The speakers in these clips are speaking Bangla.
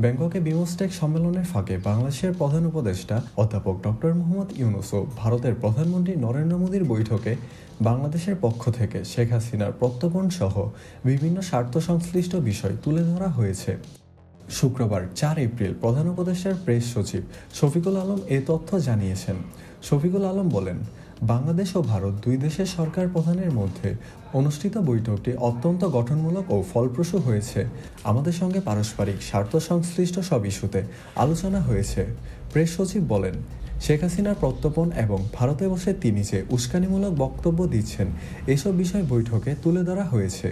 ব্যাংককে বিমস্টেক সম্মেলনের ফাঁকে বাংলাদেশের প্রধান উপদেষ্টা অধ্যাপক ডক্টর মোহাম্মদ ইউনূস ও ভারতের প্রধানমন্ত্রী নরেন্দ্র মোদীর বৈঠকে বাংলাদেশের পক্ষ থেকে শেখ হাসিনার প্রত্যর্পণ সহ বিভিন্ন স্বার্থ সংশ্লিষ্ট বিষয় তুলে ধরা হয়েছে। শুক্রবার 4 এপ্রিল প্রধান উপদেষ্টার প্রেস সচিব শফিকুল আলম এ তথ্য জানিয়েছেন। শফিকুল আলম বলেন, বাংলাদেশ ও ভারত দুই দেশের সরকার প্রধানের মধ্যে অনুষ্ঠিত বৈঠকটি অত্যন্ত গঠনমূলক ও ফলপ্রসূ হয়েছে। আমাদের সঙ্গে পারস্পরিক স্বার্থ সংশ্লিষ্ট সব ইস্যুতে আলোচনা হয়েছে। প্রেস সচিব বলেন, শেখ হাসিনার প্রত্যর্পণ এবং ভারতে বসে তিনি যে উস্কানিমূলক বক্তব্য দিচ্ছেন এসব বিষয় বৈঠকে তুলে ধরা হয়েছে।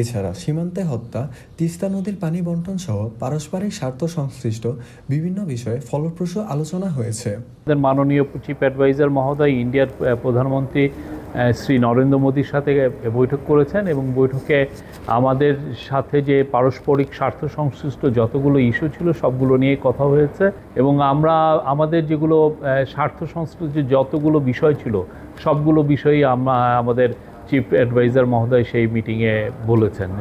এছাড়া সীমান্তে হত্যা, তিস্তা নদীর পানি বণ্টন সহ পারস্পরিক স্বার্থ সংশ্লিষ্ট বিভিন্ন বিষয়ে ফলপ্রসূ আলোচনা হয়েছে। মাননীয় চিফ অ্যাডভাইজার মহোদয় ইন্ডিয়ার প্রধানমন্ত্রী শ্রী নরেন্দ্র মোদীর সাথে বৈঠক করেছেন এবং বৈঠকে আমাদের সাথে যে পারস্পরিক স্বার্থ সংশ্লিষ্ট যতগুলো ইস্যু ছিল সবগুলো নিয়ে কথা হয়েছে এবং আমরা আমাদের যেগুলো স্বার্থ সংশ্লিষ্ট যতগুলো বিষয় ছিল সবগুলো বিষয়ই আমাদের চিফ অ্যাডভাইজার মহোদয় সেই মিটিংয়ে বলেছেন।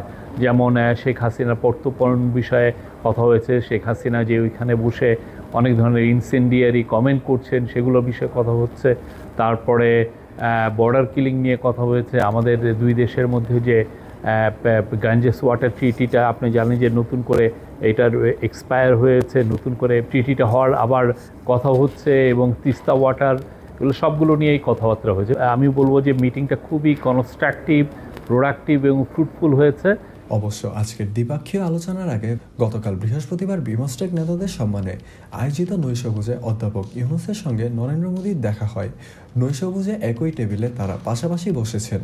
যেমন শেখ হাসিনার প্রত্যর্পণ বিষয়ে কথা হয়েছে, শেখ হাসিনা যে ওইখানে বসে অনেক ধরনের ইনসেন্ডিয়ারি কমেন্ট করছেন সেগুলোর বিষয়ে কথা হচ্ছে। তারপরে বর্ডার কিলিং নিয়ে কথা হয়েছে। আমাদের দুই দেশের মধ্যে যে গাঞ্জেস ওয়াটার ট্রিটিটা আপনি জানেন যে নতুন করে এটার এক্সপায়ার হয়েছে, নতুন করে ট্রিটিটা হওয়ার আবার কথা হচ্ছে এবং তিস্তা ওয়াটার এগুলো সবগুলো নিয়েই কথাবার্তা হয়েছে। আমি বলবো যে মিটিংটা খুবই কনস্ট্রাকটিভ, প্রোডাক্টিভ এবং ফ্রুটফুল হয়েছে। অবশ্য আজকের দ্বিপাক্ষীয় আলোচনার আগে গতকাল বৃহস্পতিবার বিমস্টেক নেতাদের সম্মানে আয়োজিত নৈশভোজে অধ্যাপক ইউনূসের সঙ্গে নরেন্দ্র মোদীর দেখা হয়। নৈশভোজে একই টেবিলে তারা পাশাপাশি বসেছেন,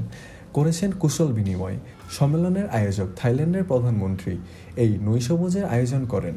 করেছেন কুশল বিনিময়। সম্মেলনের আয়োজক থাইল্যান্ডের প্রধানমন্ত্রী এই নৈশভোজের আয়োজন করেন।